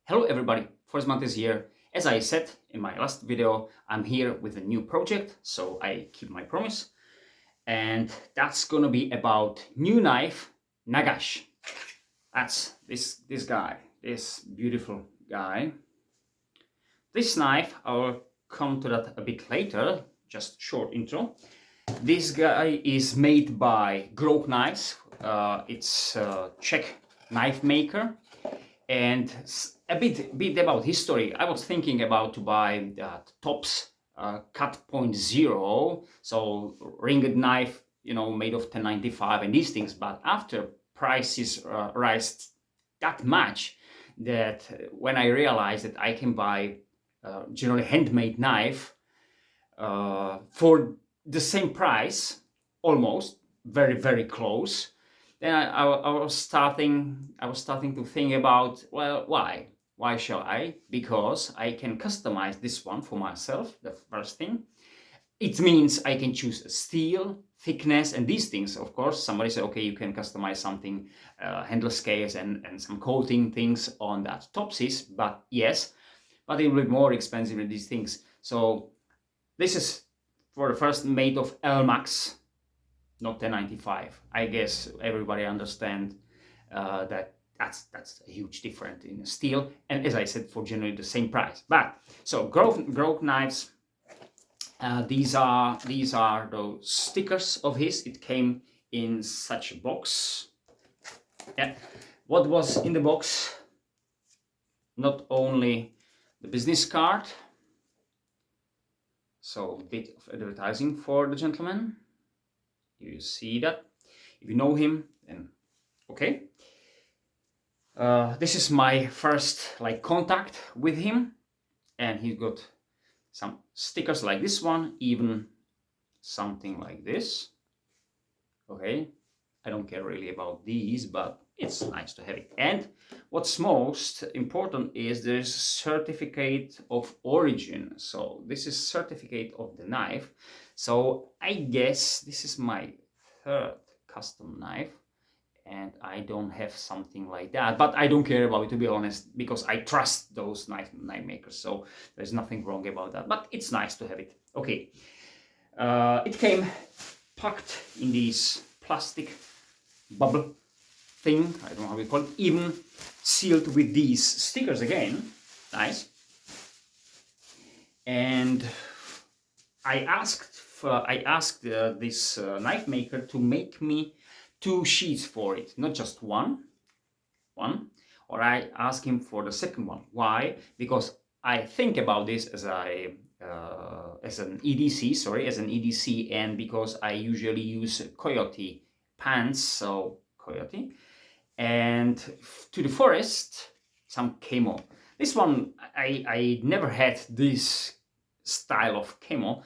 Hello everybody, Forest Month is here. As I said in my last video, I'm here with a new project, so I keep my promise. And that's gonna be about new knife, Nagash. That's this guy, this beautiful guy. This knife, I'll come to that a bit later, just short intro. This guy is made by Grouch Knives. It's a Czech knife maker. And a bit about history. I was thinking about to buy that Tops Cut Point Zero, so ringed knife, made of 1095 and these things. But after prices rise that much, that when I realized that I can buy generally handmade knife for the same price, almost very close. Then I was starting to think about, well, why shall I? Because I can customize this one for myself. The first thing, it means I can choose steel, thickness, and these things. Of course, somebody said, okay, you can customize something, handle scales and some coating things on that topsies. But yes, but it will be more expensive than these things. So this is for the first made of Elmax, not 1095. I guess everybody understand that's a huge difference in steel, and as I said, for generally the same price. But so Grouch Knives, these are those stickers of his. It came in such a box. Yeah, what was in the box? Not only the business card, so a bit of advertising for the gentleman. You see that? If you know him, then okay. This is my first contact with him, and he got some stickers like this one, even something like this. Okay, I don't care really about these, but it's nice to have it. And what's most important is there's certificate of origin. So this is certificate of the knife. So I guess this is my third custom knife, and I don't have something like that, but I don't care about it, to be honest, because I trust those knife makers, so there's nothing wrong about that, but it's nice to have it. Okay, it came packed in this plastic bubble thing, I don't know how we call it, even sealed with these stickers again. Nice. And I asked this knife maker to make me 2 sheets for it, not just one, or I asked him for the second one. Why? Because I think about this as an EDC, and because I usually use Coyote pants, so Coyote, and to the forest, some camo. This one, I never had this style of camo,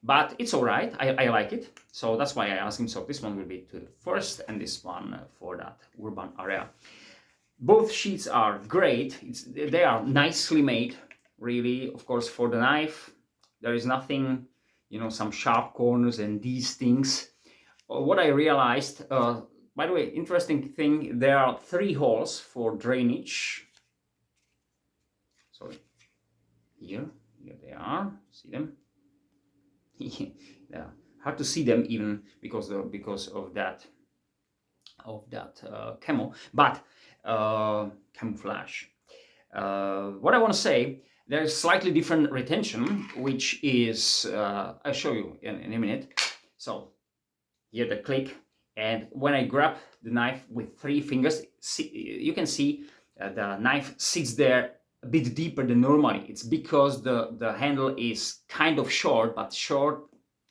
but it's all right. I like it, so that's why I asked him. So this one will be to the forest, and this one for that urban area. Both sheets are great. They are nicely made, really. Of course, for the knife, there is nothing, some sharp corners and these things. What I realized, by the way, interesting thing, there are 3 holes for drainage. Sorry, here they are. See them? Yeah, hard to see them even because of that camo, but camouflage. What I want to say, there's slightly different retention, which is I'll show you in a minute. So here the click, and when I grab the knife with 3 fingers, you can see the knife sits there a bit deeper than normally. It's because the handle is kind of short, but short,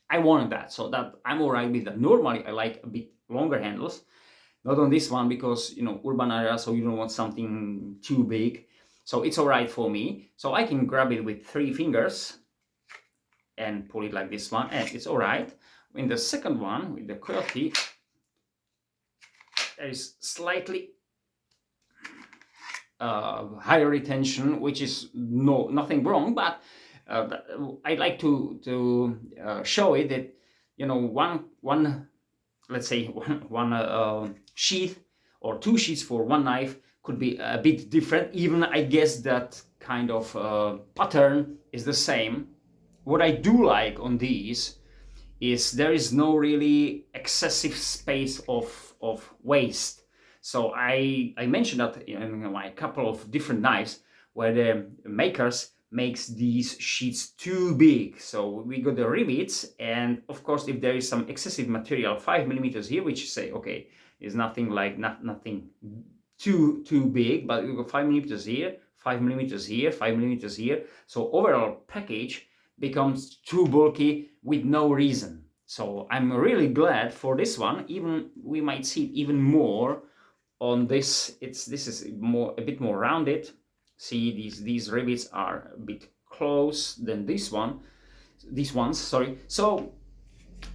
I wanted that, so that I'm all right with that. Normally I like a bit longer handles, not on this one because urban area, so you don't want something too big, so it's all right for me. So I can grab it with 3 fingers and pull it like this one, and it's all right. In the second one with the Coyote, there is slightly higher retention, which is nothing wrong, but I like to show it that one let's say one sheath or 2 sheets for one knife could be a bit different. Even I guess that kind of pattern is the same. What I do like on these is there is no really excessive space of waste. So I mentioned that in my couple of different knives where the makers makes these sheets too big. So we got the rivets, and of course if there is some excessive material, 5mm here, which say okay, is nothing like nothing too big, but we got 5mm here, 5mm here, 5mm here. So overall package becomes too bulky with no reason. So I'm really glad for this one. Even we might see it even more on this. This is a bit more rounded. See, these rivets are a bit close than these ones, sorry. So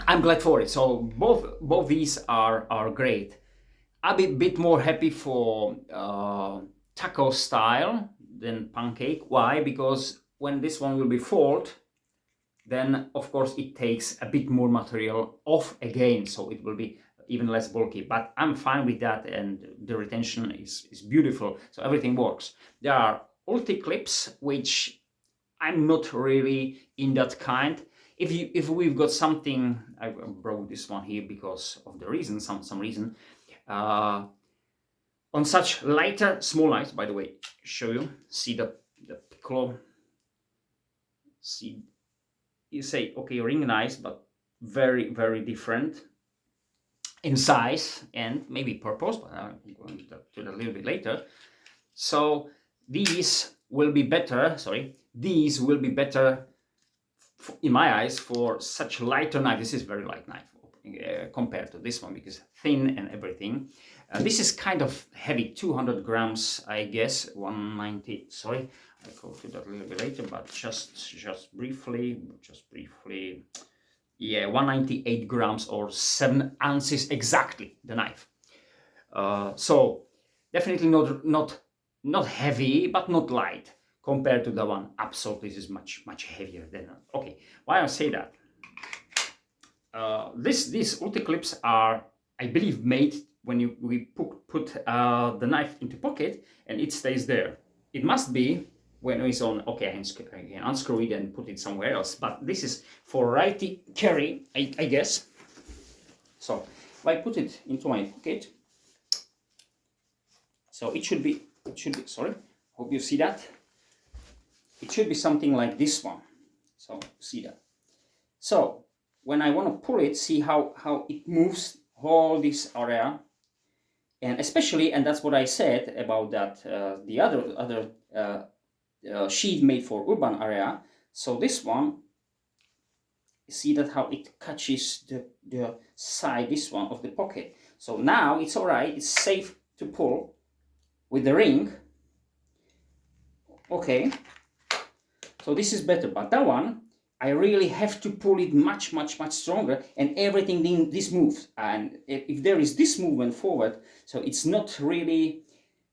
I'm glad for it. So both these are great. I'll be a bit more happy for taco style than pancake. Why? Because when this one will be folded, then of course it takes a bit more material off again, so it will be even less bulky. But I'm fine with that, and the retention is beautiful, so everything works. There are ulti clips, which I'm not really in that kind. If we've got something, I brought this one here because of the reason, some reason. On such lighter small knives, by the way, show you, see the piccolo, see, you say okay, ring knives, but very different in size and maybe purpose, but I'm going to that a little bit later. So these will be better, these will be better in my eyes for such lighter knife. This is very light knife compared to this one because thin and everything. This is kind of heavy, 200 grams, I guess, 190. Sorry, I'll go to that a little bit later, but just briefly. Yeah, 198 grams or 7 ounces exactly, the knife. So definitely not heavy, but not light compared to the one. Absolutely, this is much heavier than. Okay, why I say that? These ulti clips are, I believe, made when we put the knife into pocket and it stays there. It must be when it's on. Okay, I can unscrew it and put it somewhere else. But this is for righty carry, I guess. So if I put it into my pocket, so it should be. Sorry, hope you see that. It should be something like this one. So see that. So when I want to pull it, see how it moves all this area, and especially, and that's what I said about that the other sheet made for urban area. So this one, see that how it catches the side, this one of the pocket. So now it's all right, it's safe to pull with the ring. Okay, so this is better, but that one I really have to pull it much stronger, and everything this moves. And if there is this movement forward, so it's not really,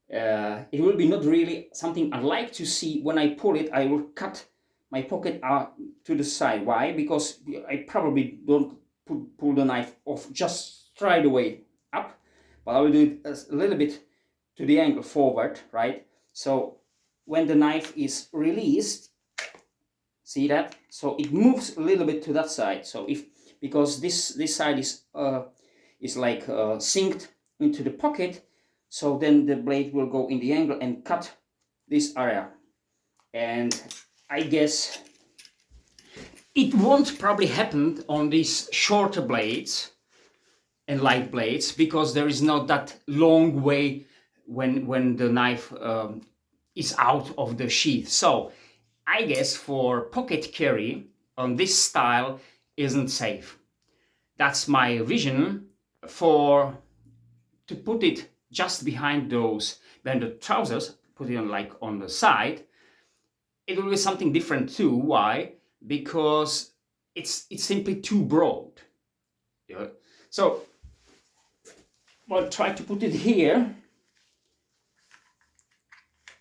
it will be not really something I like to see. When I pull it, I will cut my pocket to the side. Why? Because I probably don't pull the knife off just straight away up, but I will do it a little bit to the angle forward, right? So when the knife is released, see that? So it moves a little bit to that side. So because this side is like synced into the pocket, so then the blade will go in the angle and cut this area. And I guess it won't probably happen on these shorter blades and light blades because there is not that long way when the knife is out of the sheath. So I guess for pocket carry on this style isn't safe. That's my vision to put it just behind the trousers, put it on the side. It will be something different too. Why? Because it's simply too broad. Yeah. So I'll try to put it here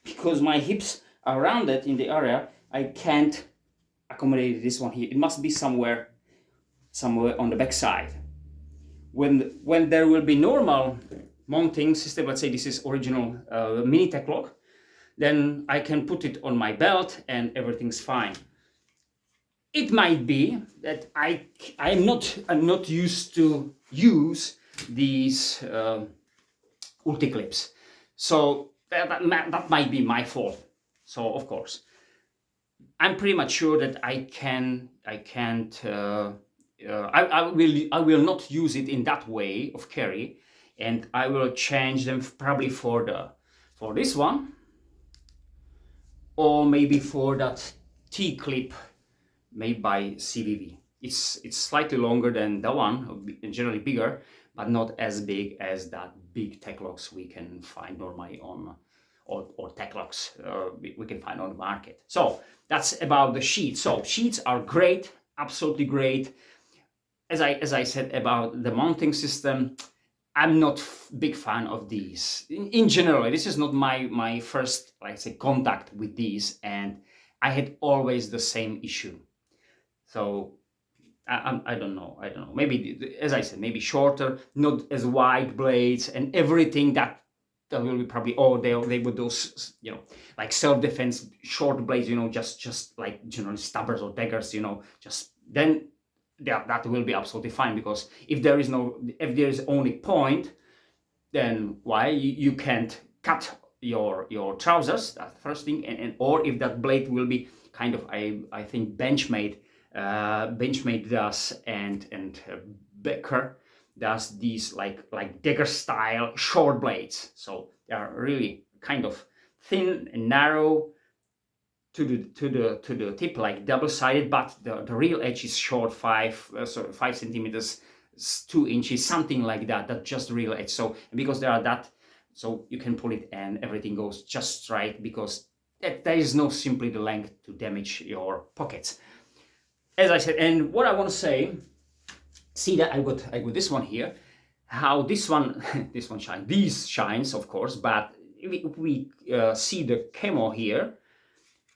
because my hips are rounded in the area. I can't accommodate this one here. It must be somewhere on the back side. When there will be normal mounting system, let's say this is original mini tech lock, then I can put it on my belt and everything's fine. It might be that I'm not used to use these ulti clips, so that might be my fault. So of course, I'm pretty much sure that I will not use it in that way of carry, and I will change them probably for this one, or maybe for that T clip made by CVV. It's slightly longer than the one, generally bigger, but not as big as that big tech locks we can find normally on, or tech locks we can find on the market. So that's about the sheets. So sheets are great, absolutely great. As I said about the mounting system, I'm not big fan of these. In general, this is not my first, like I say, contact with these, and I had always the same issue. So I don't know. Maybe, as I said, maybe shorter, not as wide blades, and everything that will be probably. Oh, they would those, you know, like self-defense short blades, you know, just like general stabbers or daggers, you know, just then that will be absolutely fine, because if there is only point, then why you can't cut your trousers? That's the first thing, and or if that blade will be kind of I think Benchmade does, and Becker does these like dagger style short blades. So they are really kind of thin and narrow to the tip, like double-sided, but the real edge is short, 5 centimeters, 2 inches, something like that. That's just real edge. So because there are that, so you can pull it and everything goes just right, because there is no simply the length to damage your pockets. As I said, and what I want to say, see that I got this one here, how this one this one shines. These shines, of course, but if we see the camo here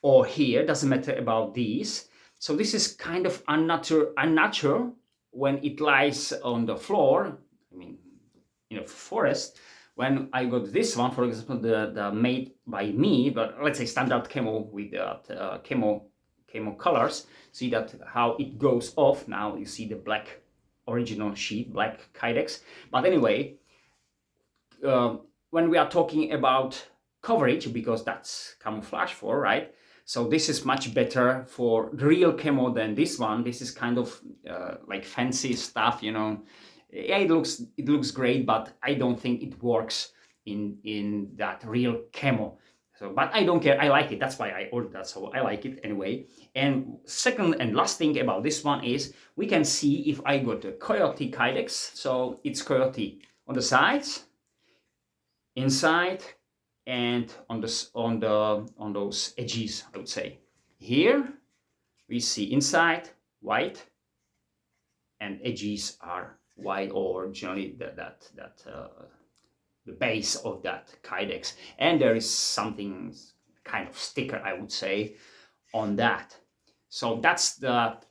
or here, doesn't matter about these. So this is kind of unnatural when it lies on the floor, I mean, in a forest. When I got this one, for example, the made by me, but let's say standard camo with that camo colors, see that how it goes off. Now you see the black original sheet, black Kydex. But anyway, when we are talking about coverage, because that's camouflage for, right? So this is much better for the real camo than this one. This is kind of like fancy stuff, you know. Yeah, it looks great, but I don't think it works in that real camo. So, but I don't care. I like it. That's why I ordered that. So I like it anyway. And second and last thing about this one is we can see if I got a Coyote Kydex. So it's Coyote on the sides, inside, and on those edges, I would say. Here we see inside white, and edges are white, or generally the base of that Kydex, and there is something kind of sticker, I would say, on that. So that's what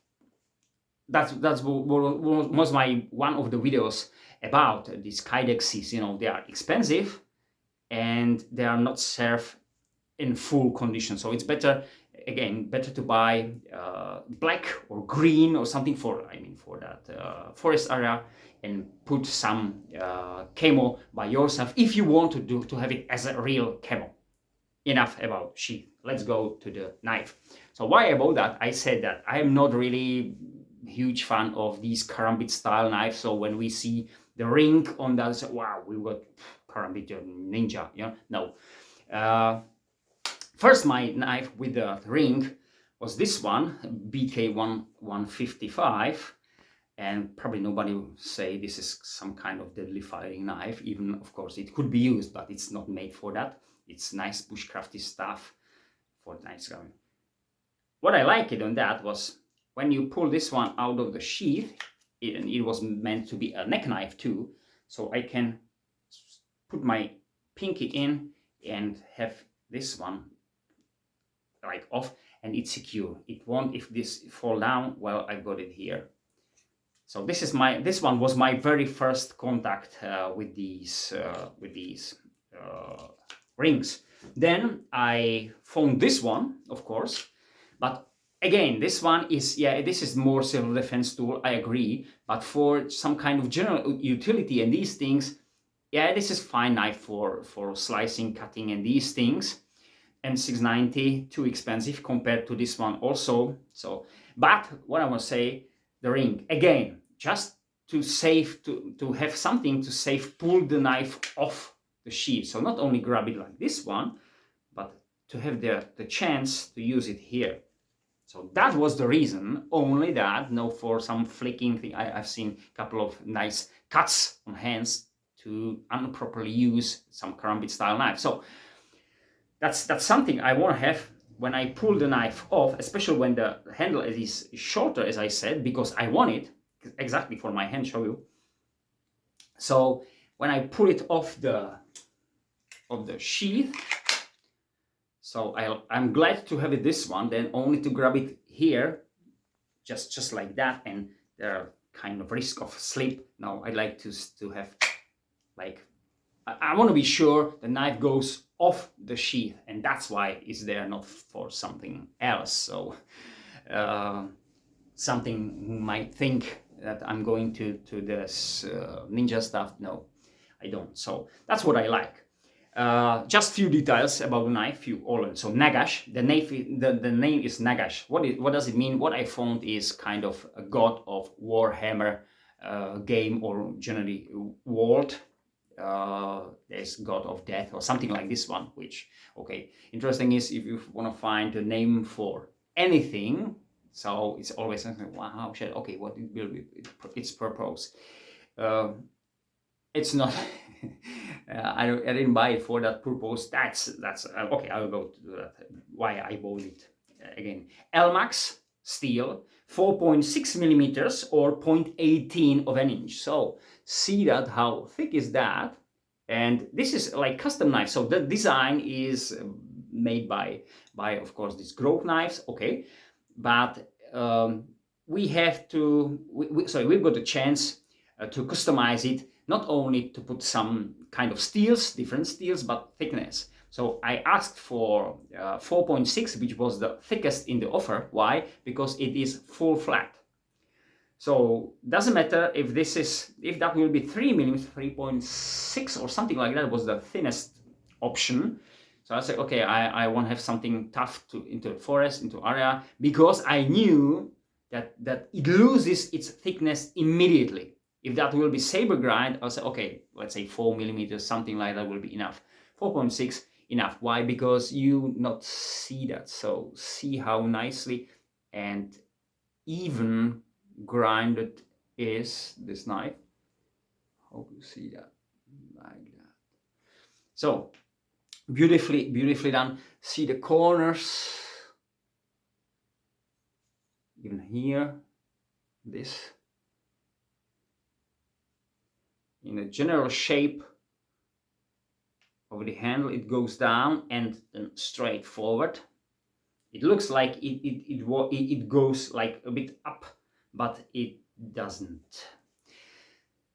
was my one of the videos about these Kydexes. You know, they are expensive and they are not served in full condition. So it's better to buy black or green or something for that forest area, and put some camo by yourself if you want to have it as a real camo. Enough about sheath. Let's go to the knife. So why about that? I said that I am not really huge fan of these karambit style knives. So when we see the ring on that, say, wow, we got karambit ninja, you know? No. First, my knife with the ring was this one, BK155, and probably nobody will say this is some kind of deadly firing knife. Even, of course, it could be used, but it's not made for that. It's nice bushcrafty stuff for nice gun. What I liked it on that was when you pull this one out of the sheath, and it was meant to be a neck knife too, so I can put my pinky in and have this one like off, and it's secure. It won't, if this fall down, well, I got it here. So this one was my very first contact with these rings. Then I found this one, of course, but again, this one is, yeah, this is more self-defense tool, I agree, but for some kind of general utility and these things, yeah, this is fine knife for slicing, cutting, and these things. And 690, too expensive compared to this one also. So, but what I want to say, the ring, again, just to save, to have something to save, pull the knife off the sheath. So not only grab it like this one, but to have the chance to use it here. So that was the reason, only that, no, for some flicking thing. I've seen a couple of nice cuts on hands to improperly use some karambit style knife. So that's something I want to have when I pull the knife off, especially when the handle is shorter, as I said, because I want it exactly for my hand, show you. So when I pull it off the sheath, so I'm glad to have it this one, then only to grab it here, just like that, and there are kind of risk of slip. Now I like to have, like, I want to be sure the knife goes off the sheath, and that's why it's there, not for something else. So something who might think that I'm going to this ninja stuff. No, I don't. So that's what I like. Just few details about the knife. So Nagash, the name is Nagash. What does it mean? What I found is kind of a god of Warhammer game, or generally world. There's god of death or something like this one, which, okay, interesting is if you want to find a name for anything, so it's always something, wow, shit, okay, what it will be its purpose. It's not I didn't buy it for that purpose. That's okay, I'll go to that, why I bought it again. Elmax steel, 4.6 millimeters or 0.18 of an inch. So see that, how thick is that? And this is like custom knife, so the design is made by of course these Grouch knives, okay, but we have to we've got a chance to customize it, not only to put some kind of steels, different steels, but thickness. So I asked for 4.6, which was the thickest in the offer. Why? Because it is full flat. So doesn't matter if that will be 3 millimeters, 3.6 or something like that was the thinnest option. So I said, okay, I want to have something tough into the forest, into area, because I knew that it loses its thickness immediately. If that will be saber grind, I'll say, okay, let's say 4 millimeters, something like that will be enough. 4.6 enough. Why? Because you not see that. So see how nicely and even grinded is this knife. Hope you see that, like that. So beautifully done. See the corners, even here, this, in the general shape of the handle, it goes down and then straight forward. It looks like it goes like a bit up, but it doesn't.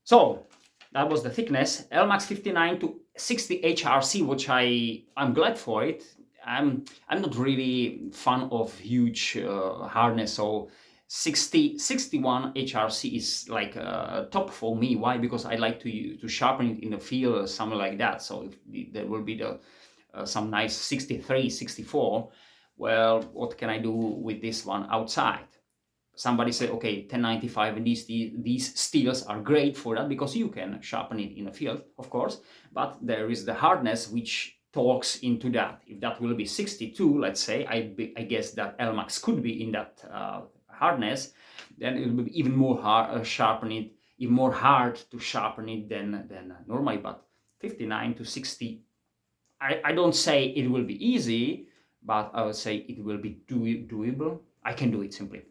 So that was the thickness. Elmax 59 to 60 HRC, which I'm glad for it. I'm not really fan of huge hardness, so 61 HRC is like top for me. Why? Because I like to sharpen it in the field or something like that. So if there will be some nice 63, 64. Well, what can I do with this one outside? Somebody said, okay, 1095, and these steels are great for that because you can sharpen it in a field, of course, but there is the hardness which talks into that. If that will be 62, let's say, I guess that Elmax could be in that hardness, then it will be even more hard sharpen it, even more hard to sharpen it than normally. But 59 to 60, I don't say it will be easy, but I would say it will be doable. I can do it simply.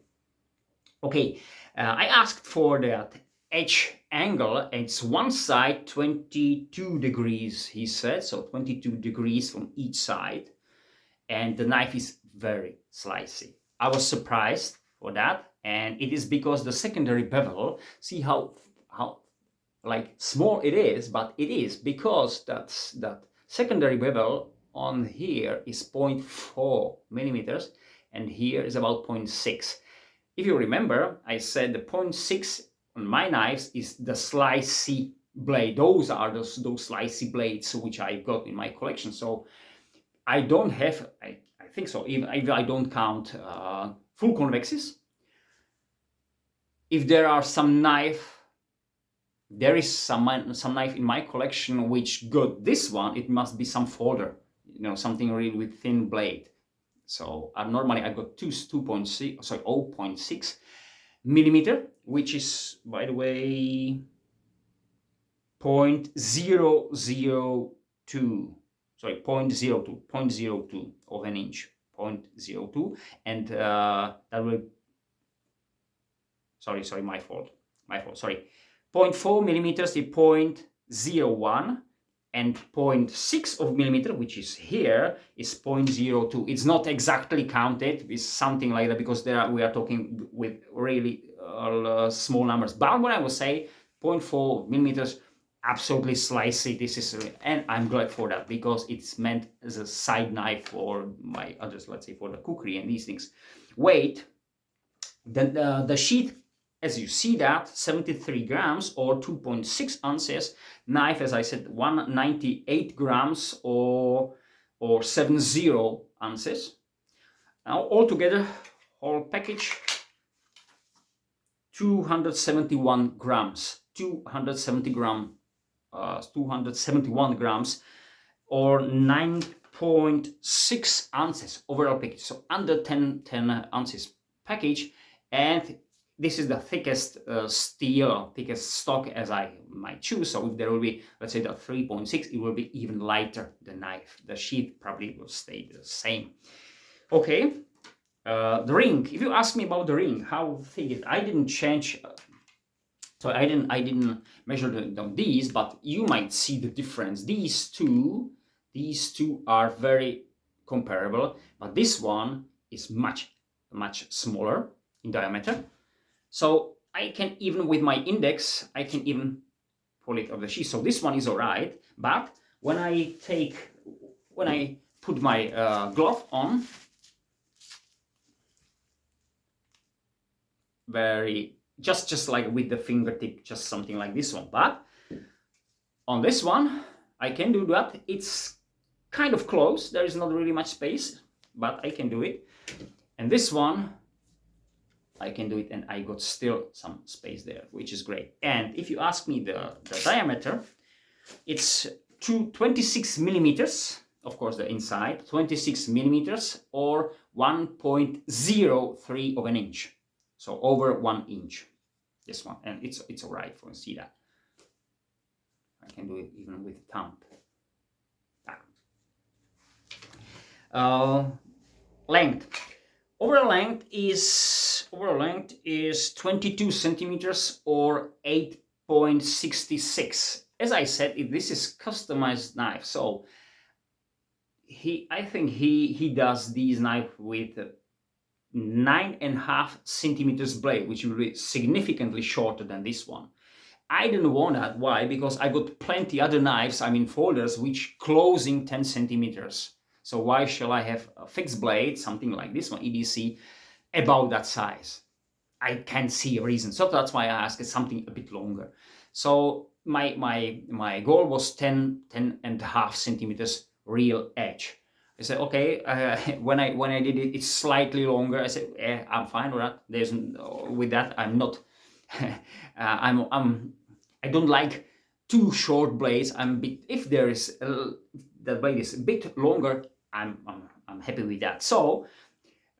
Okay, I asked for that edge angle. It's one side 22 degrees, he said, so 22 degrees from each side, and the knife is very slicey. I was surprised for that. And it is because the secondary bevel, see how like small it is, but it is because that secondary bevel on here is 0.4 millimeters, and here is about 0.6. If you remember, I said the 0.6 on my knives is the slicey blade. Those are those slicey blades which I got in my collection. So I don't have, I think so, even if I don't count full convexes. If there are some there is some knife in my collection which got this one, it must be some folder, you know, something really with thin blade. So normally I got 0.6 millimeter, which is, by the way, 0.002. Sorry, 0.02 of an inch, 0.02, and that will. Sorry, my fault. Sorry, 0.4 millimeters is 0.01, and 0.6 of millimeter, which is here, is 0.02. It's not exactly counted. It's something like that because we are talking with really small numbers. But what I will say, 0.4 millimeters, absolutely slicey. This is, and I'm glad for that because it's meant as a side knife for my others, let's say for the cookery and these things. Weight, the sheath, as you see that, 73 grams or 2.6 ounces. Knife, as I said, 198 grams or 70 ounces. Now altogether, whole package, 271 grams. 271 grams or 9.6 ounces overall package. So under 10 ounces package, and this is the thickest steel, thickest stock as I might choose. So if there will be, let's say, the 3.6, it will be even lighter, the knife. The sheath probably will stay the same. Okay, the ring. If you ask me about the ring, how thick it, I didn't change. So I didn't measure these, but you might see the difference. These two are very comparable, but this one is much smaller in diameter. So I can even, with my index, I can even pull it off the sheath. So this one is all right, but when I put my glove on, just like with the fingertip, just something like this one. But on this one, I can do that. It's kind of close. There is not really much space, but I can do it. And this one, I can do it, and I got still some space there, which is great. And if you ask me the diameter, it's 26 millimeters, of course the inside, 26 millimeters or 1.03 of an inch. So over 1 inch, this one, and it's all right for see that. I can do it even with thumb. Length. Overall length is 22 centimeters or 8.66. As I said, this is customized knife, so I think he does these knife with 9.5 centimeters blade, which will be significantly shorter than this one. I didn't want that. Why? Because I got plenty other knives, I mean folders, which closing 10 centimeters. So why shall I have a fixed blade, something like this one, EDC, about that size? I can't see a reason. So that's why I asked something a bit longer. So my goal was 10.5 centimeters real edge. I said, okay, when I did it, it's slightly longer. I said, I'm fine with that. With that, I'm not, I don't like too short blades. If there is, the blade is a bit longer, I'm happy with that. So,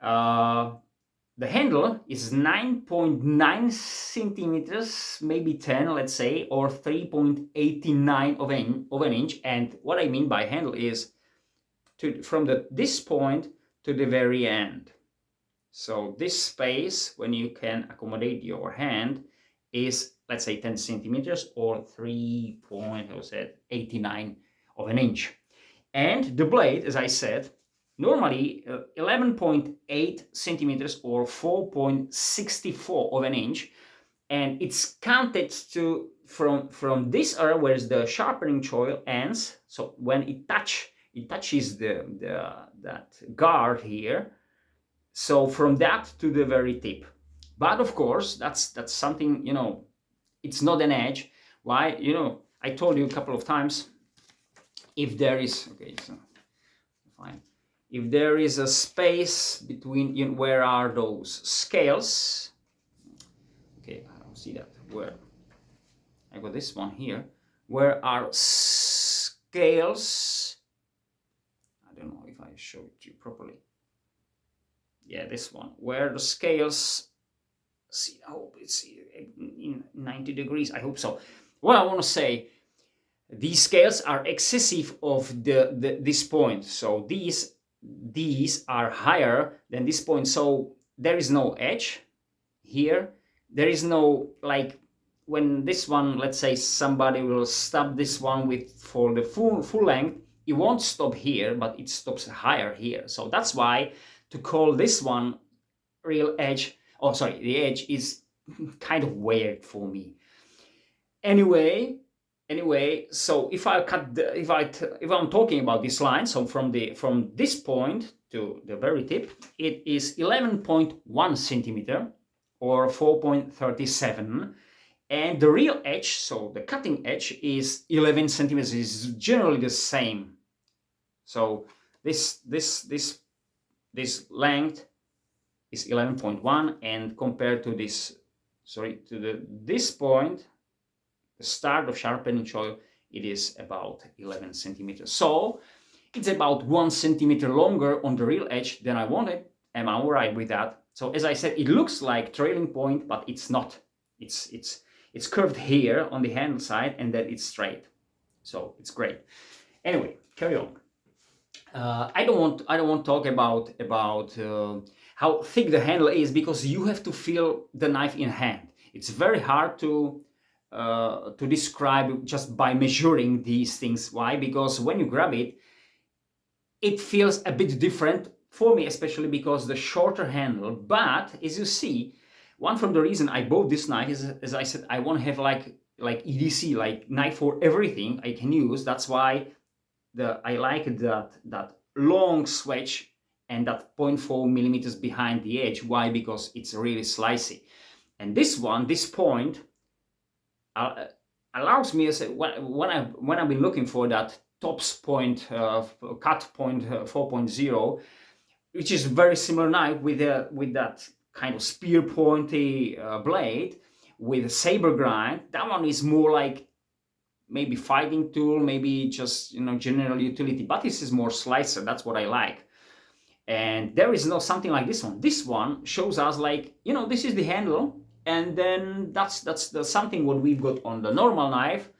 the handle is 9.9 centimeters, maybe 10, let's say, or 3.89 of an inch. And what I mean by handle is from this point to the very end. So this space, when you can accommodate your hand, is, let's say, 10 centimeters or 3.89 of an inch. And the blade, as I said, normally 11.8 centimeters or 4.64 of an inch, and it's counted to from this area where the sharpening choil ends. So when it touches that guard here, so from that to the very tip. But of course, that's something, you know, it's not an edge. Why? You know, I told you a couple of times, if there is, okay, so fine, if there is a space between, you know, where are those scales? Okay, I don't see that. Where? I got this one here. Where are scales? I don't know if I show it to you properly. Yeah, this one. Where the scales, see, I hope it's in 90 degrees. I hope so. What I want to say, these scales are excessive of this point. So these are higher than this point. So there is no edge here. There is no, like, when this one, let's say somebody will stop this one with for the full length, it won't stop here, but it stops higher here. So that's why to call this one real edge, oh sorry, the edge is kind of weird for me. Anyway, so if I cut the, if I'm talking about this line, so from this point to the very tip, it is 11.1 centimeter or 4.37, and the real edge, so the cutting edge, is 11 centimeters. Is generally the same. So this length is 11.1, and compared to this, sorry, to this point, the start of sharpening choil, it is about 11 centimeters. So it's about 1 centimeter longer on the real edge than I wanted. Am I all right with that? So as I said, it looks like trailing point, but it's not. It's curved here on the handle side, and then it's straight. So it's great. Anyway, carry on. I don't want to talk about how thick the handle is, because you have to feel the knife in hand. It's very hard to describe just by measuring these things. Why? Because when you grab it, it feels a bit different for me, especially because the shorter handle. But as you see, one from the reason I bought this knife is, as I said, I want to have like EDC, like knife for everything I can use. That's why I like that long switch and that 0.4 millimeters behind the edge. Why? Because it's really slicey. And this one, this point, allows me, as when I've been looking for that tops point, cut point 4.0, which is very similar knife with that kind of spear pointy blade with a saber grind. That one is more like maybe fighting tool, maybe just, you know, general utility, but this is more slicer. That's what I like. And there is no something like this one. This one shows us, like, you know, this is the handle, and then that's the something what we've got on the normal knife.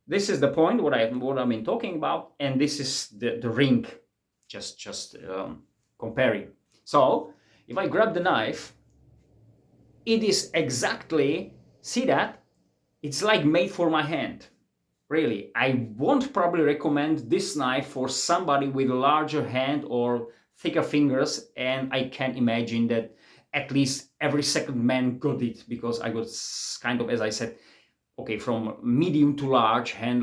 This is the point what I've been talking about, and this is the ring. Just comparing. So if I grab the knife, it is exactly, see that? It's like made for my hand. Really, I won't probably recommend this knife for somebody with a larger hand or thicker fingers, and I can imagine that at least every second man got it, because I got kind of, as I said, okay, from medium to large hand,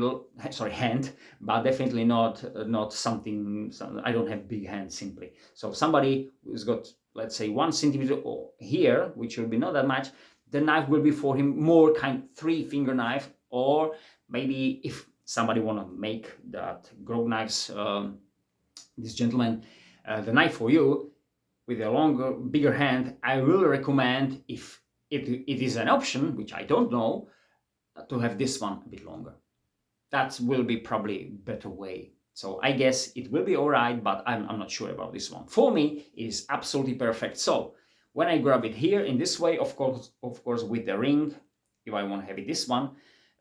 but definitely not something. I don't have big hands simply. So somebody who's got, let's say, 1 centimeter or here, which will be not that much, the knife will be for him more kind 3-finger knife, or maybe if somebody want to make that Grouch Knives, this gentleman, the knife for you with a longer, bigger hand, I will recommend, if it is an option, which I don't know, to have this one a bit longer. That will be probably a better way. So I guess it will be all right, but I'm not sure about this one. For me, it is absolutely perfect. So when I grab it here in this way, of course with the ring, if I want to have it this one,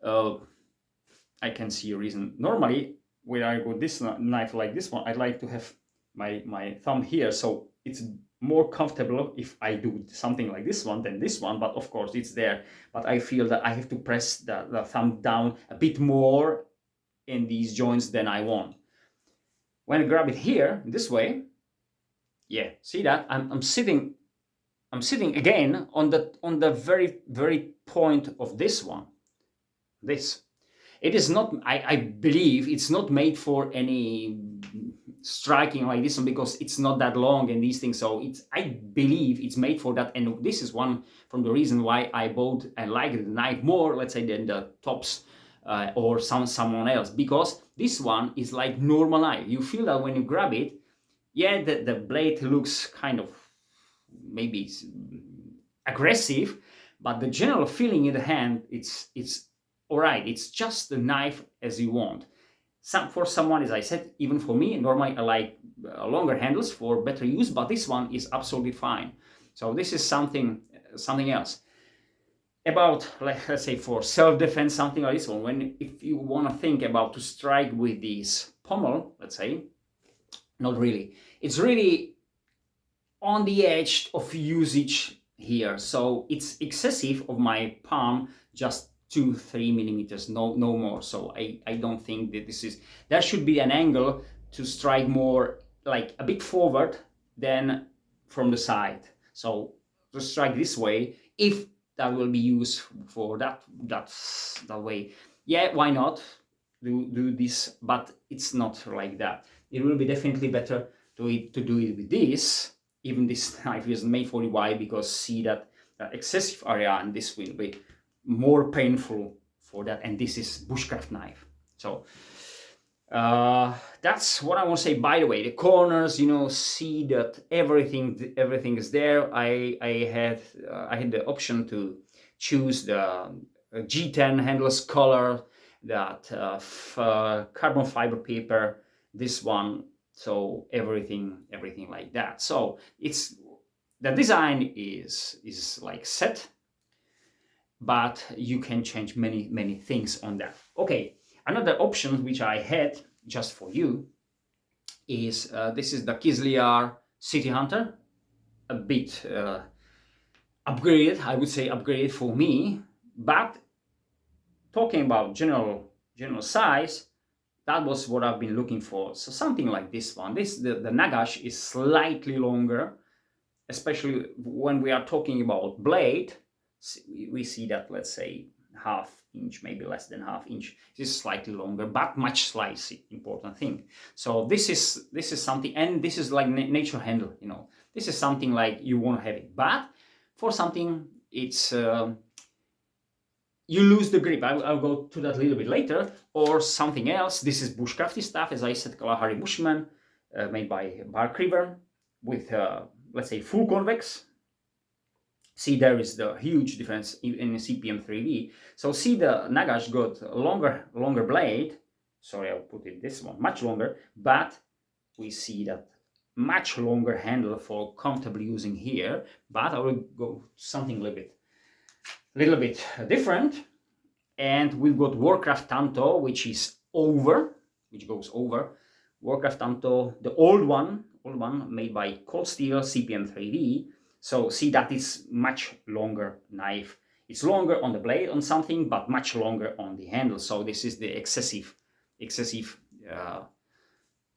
I can see a reason. Normally, when I go this knife like this one, I like to have my thumb here, so it's more comfortable if I do something like this one than this one, but of course it's there. But I feel that I have to press the thumb down a bit more in these joints than I want. When I grab it here, this way, Yeah, see that? I'm sitting again on the very point of this one. This. It is not, I believe it's not made for any striking like this one, because it's not that long and these things. So it's, I believe it's made for that. And this is one from the reason why I bought and like the knife more, let's say, than the tops or someone else, because this one is like normal knife. You feel that when you grab it, yeah, the blade looks kind of maybe aggressive, but the general feeling in the hand, it's all right. It's just the knife as you want. For someone, as I said, even for me, normally I like longer handles for better use, but this one is absolutely fine. So this is something else. About, let's say, for self-defense, something like this one, if you want to think about to strike with this pommel, let's say, not really. It's really on the edge of usage here, so it's excessive of my palm, just 2-3 millimeters, no more. So I don't think that this is, there should be an angle to strike more like a bit forward than from the side. So to strike this way, if that will be used for that way, yeah, why not do this? But it's not like that. It will be definitely better to do it with this. Even this knife is made for the wide, because see that excessive area, and this will be more painful for that. And this is bushcraft knife. So that's what I want to say. By the way, the corners, see that everything is there. I had the option to choose the G10 handles color, that carbon fiber paper, this one. So everything like that. So it's, the design is like set, but you can change many things on that. Okay, another option which I had just for you is this is the Kisljar City Hunter, a bit upgraded, I would say upgraded for me. But talking about general size, that was what I've been looking for. So something like this one. The Nagash is slightly longer, especially when we are talking about blade. We see that, let's say, ½ inch, maybe less than ½ inch. This is slightly longer, but much slicey. Important thing. So this is something, and this is like nature handle. This is something like you want to have it, but for something it's. You lose the grip. I'll go to that a little bit later. Or something else. This is bushcrafty stuff, as I said, Kalahari Bushman, made by Bark River, with let's say full convex. See, there is the huge difference in the CPM 3V. So see, the Nagash got a longer blade. Sorry, I'll put it this one, much longer, but we see that much longer handle for comfortably using here. But I will go something a little bit different. And we've got Warcraft Tanto, which is which goes over. Warcraft Tanto, the old one made by Cold Steel, CPM 3V. So see, that is much longer knife. It's longer on the blade on something, but much longer on the handle. So this is the excessive.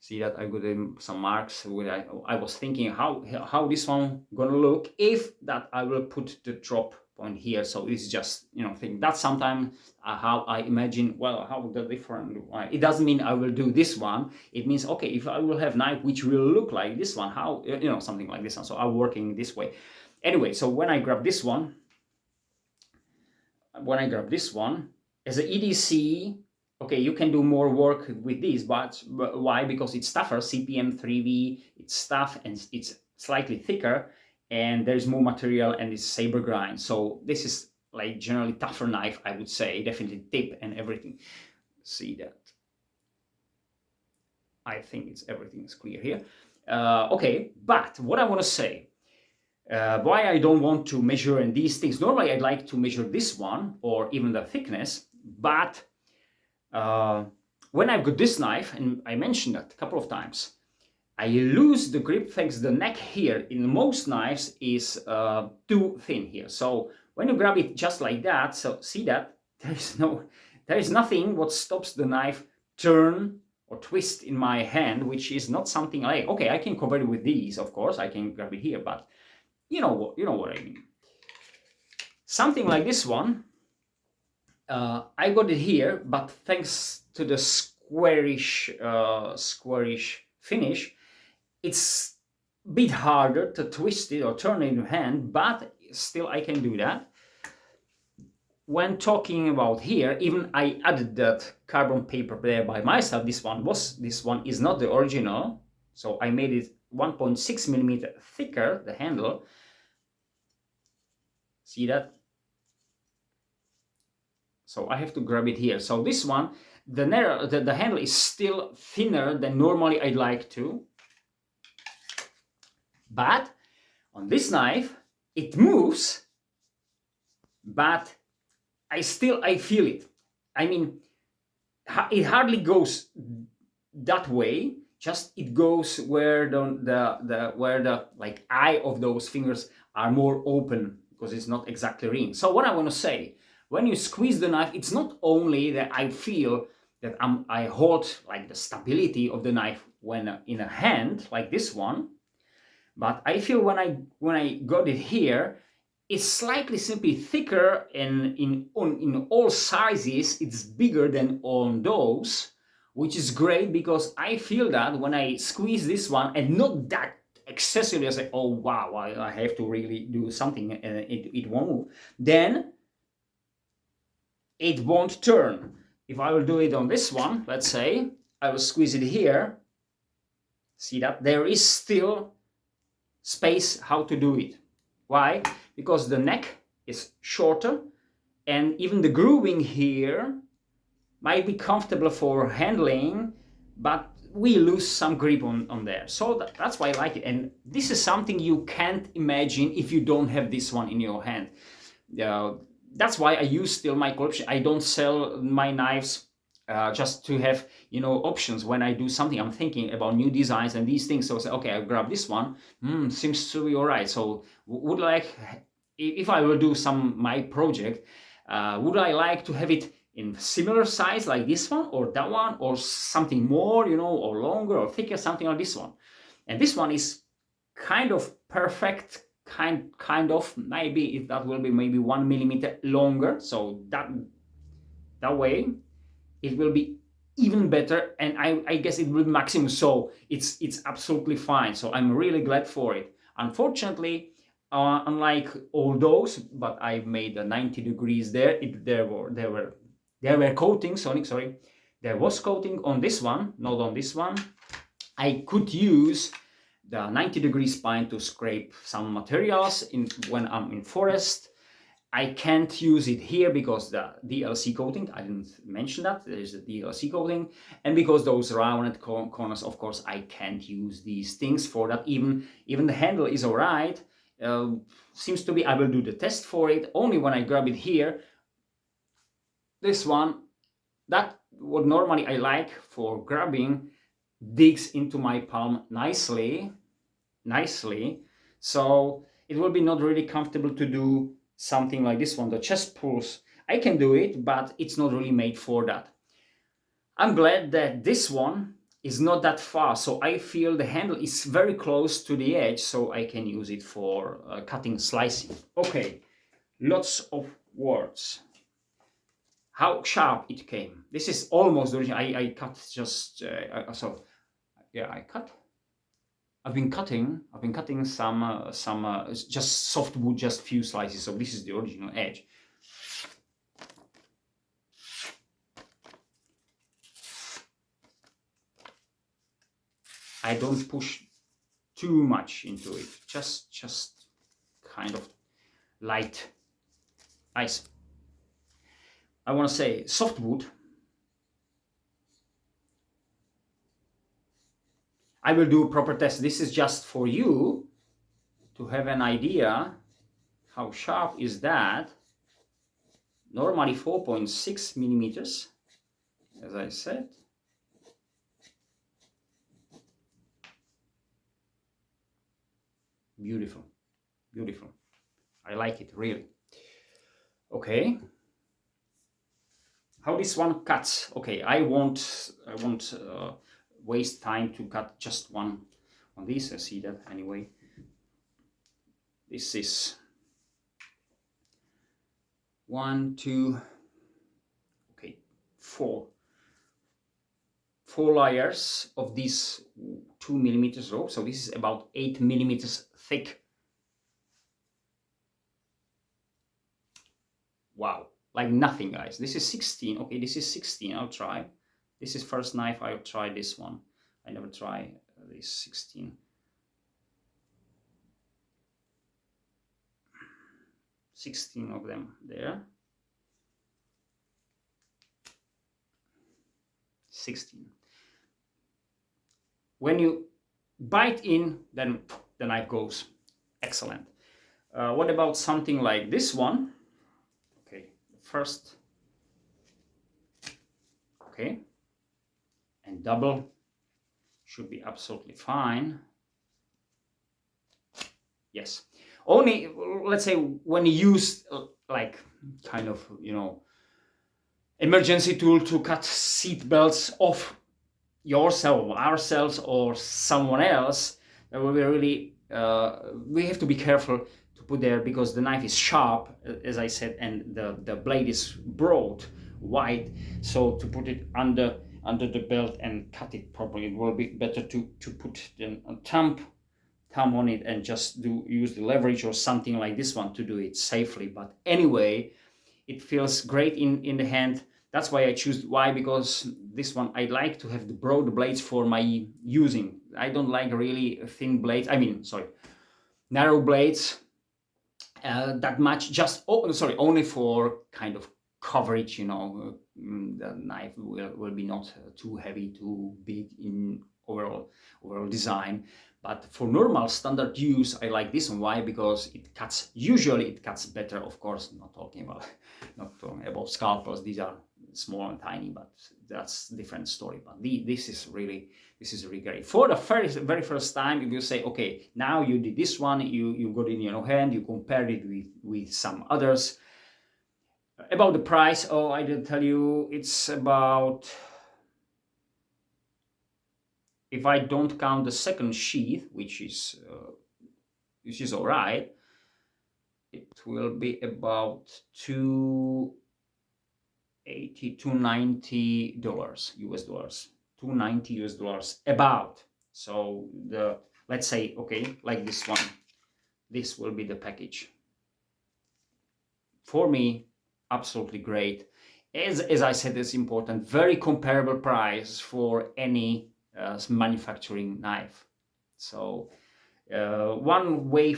See that I got some marks where I was thinking how this one gonna look if that I will put the drop point here. So it's just thing that's sometimes how I imagine. Well, how the different. It doesn't mean I will do this one. It means, okay, if I will have knife which will look like this one, how something like this one. So I'm working this way. Anyway, so when I grab this one, as an EDC. Okay, you can do more work with this, but why? Because it's tougher, CPM 3V, it's tough and it's slightly thicker, and there's more material and it's saber grind. So this is like generally tougher knife, I would say, definitely tip and everything. See that? I think everything is clear here. Okay, but what I want to say, why I don't want to measure in these things. Normally I'd like to measure this one or even the thickness, but when I've got this knife, and I mentioned that a couple of times, I lose the grip thanks to the neck here. In most knives is too thin here. So when you grab it just like that, so see that there is nothing what stops the knife turn or twist in my hand, which is not something like, okay, I can cover it with these, of course, I can grab it here, but you know what I mean. Something like this one, I got it here, but thanks to the squarish finish, it's a bit harder to twist it or turn it in hand, but still I can do that. When talking about here, even I added that carbon paper there by myself. This one is not the original, so I made it 1.6 millimeter thicker, the handle. See that? So I have to grab it here. So this one, the handle is still thinner than normally I'd like to. But on this knife, it moves, but I feel it. I mean, it hardly goes that way. Just it goes where the like eye of those fingers are more open, because it's not exactly ring. So what I want to say, when you squeeze the knife, it's not only that I feel that I hold like the stability of the knife when in a hand like this one, but I feel when I got it here, it's slightly simply thicker, and in all sizes it's bigger than on those, which is great, because I feel that when I squeeze this one, and not that excessively, I say, oh wow, I have to really do something, and it won't move, then it won't turn. If I will do it on this one, let's say, I will squeeze it here, see that there is still space how to do it. Why? Because the neck is shorter, and even the grooving here might be comfortable for handling, but we lose some grip on there. So that's why I like it. And this is something you can't imagine if you don't have this one in your hand. That's why I use still my collection. I don't sell my knives just to have, you know, options. When I do something, I'm thinking about new designs and these things. So I say, okay, I'll grab this one. Seems to be all right. So would like, if I will do my project, would I like to have it in similar size like this one, or that one, or something more, you know, or longer or thicker, something like this one. And this one is kind of perfect, kind of, maybe if that will be maybe 1 millimeter longer, so that way it will be even better, and I guess it will be maximum, so it's absolutely fine. So I'm really glad for it. Unfortunately, unlike all those, but I made a 90 degrees there, there were coatings, sorry, there was coating on this one, not on this one. I could use the 90-degree spine to scrape some materials when I'm in forest. I can't use it here because the DLC coating, I didn't mention that, there's a DLC coating, and because those rounded corners, of course, I can't use these things for that. Even the handle is alright, seems to be, I will do the test for it, only when I grab it here. This one, that what normally I like for grabbing, digs into my palm nicely, so it will be not really comfortable to do something like this one. The chest pulls, I can do it, but it's not really made for that. I'm glad that this one is not that far, so I feel the handle is very close to the edge, so I can use it for cutting, slicing. Okay, lots of words. How sharp it came. This is almost the original. I cut just so yeah, I cut. I've been cutting some just softwood, just few slices. So this is the original edge. I don't push too much into it. Just kind of light. Nice. I want to say softwood. I will do a proper test. This is just for you to have an idea how sharp is that. Normally 4.6 millimeters, as I said. Beautiful, beautiful. I like it, really. Okay. How this one cuts? Okay, I won't waste time to cut just one on this. I see that anyway. This is 1, 2, okay, four layers of this 2 mm rope. So this is about 8 mm thick. Wow, like nothing, guys. This is 16. Okay, this is 16. I'll try. This is first knife. I'll try this one. I never try this 16. 16 of them there. 16. When you bite in, then the knife goes. Excellent. What about something like this one? Okay, first. Okay, and double should be absolutely fine. Yes, only let's say when you use like kind of, you know, emergency tool to cut seat belts off yourself, ourselves, or someone else, that will be really we have to be careful to put there, because the knife is sharp, as I said, and the blade is broad, wide. So to put it under the belt and cut it properly, it will be better to put a thumb on it and just use the leverage or something like this one to do it safely. But anyway, it feels great in the hand. That's why I choose. Why? Because this one, I like to have the broad blades for my using. I don't like really thin blades. I mean, sorry, narrow blades that much. Just only for kind of coverage. You know, the knife will be not too heavy, too big in overall design. But for normal standard use, I like this one. Why? Because it cuts. Usually, it cuts better. Of course, not talking about scalpels. These are small and tiny, but that's a different story. But this is really great. For the very first time, if you say, okay, now you did this one, you got it in your hand, you compared it with some others. About the price, oh, I didn't tell you. It's about, if I don't count the second sheath, which is all right, it will be about $290 US dollars, $290 US dollars about. So let's say, okay, like this one, this will be the package. For me, absolutely great. As I said, it's important. Very comparable price for any manufacturing knife. So one way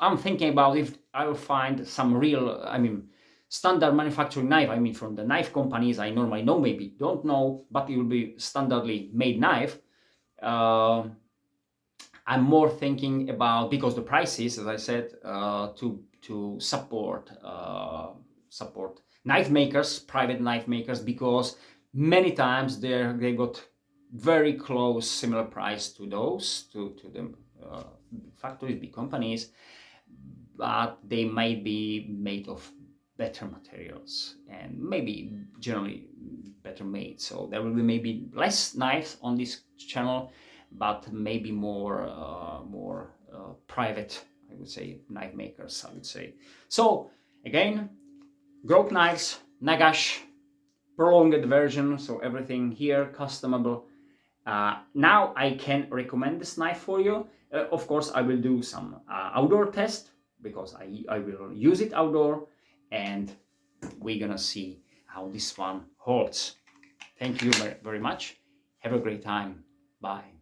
I'm thinking about if I will find some real, I mean, standard manufacturing knife. I mean, from the knife companies I normally know, maybe don't know, but it will be standardly made knife. I'm more thinking about, because the prices, as I said, to support knife makers, private knife makers, because many times they got very close, similar price to those to the factories, big companies, but they might be made of better materials and maybe generally better made. So there will be maybe less knives on this channel, but maybe more private, I would say, knife makers, I would say. So again, Grouch Knives, Nagash, prolonged version, so everything here customable. Now I can recommend this knife for you. Of course, I will do some outdoor test, because I will use it outdoor, and we're gonna see how this one holds. Thank you very much. Have a great time. Bye.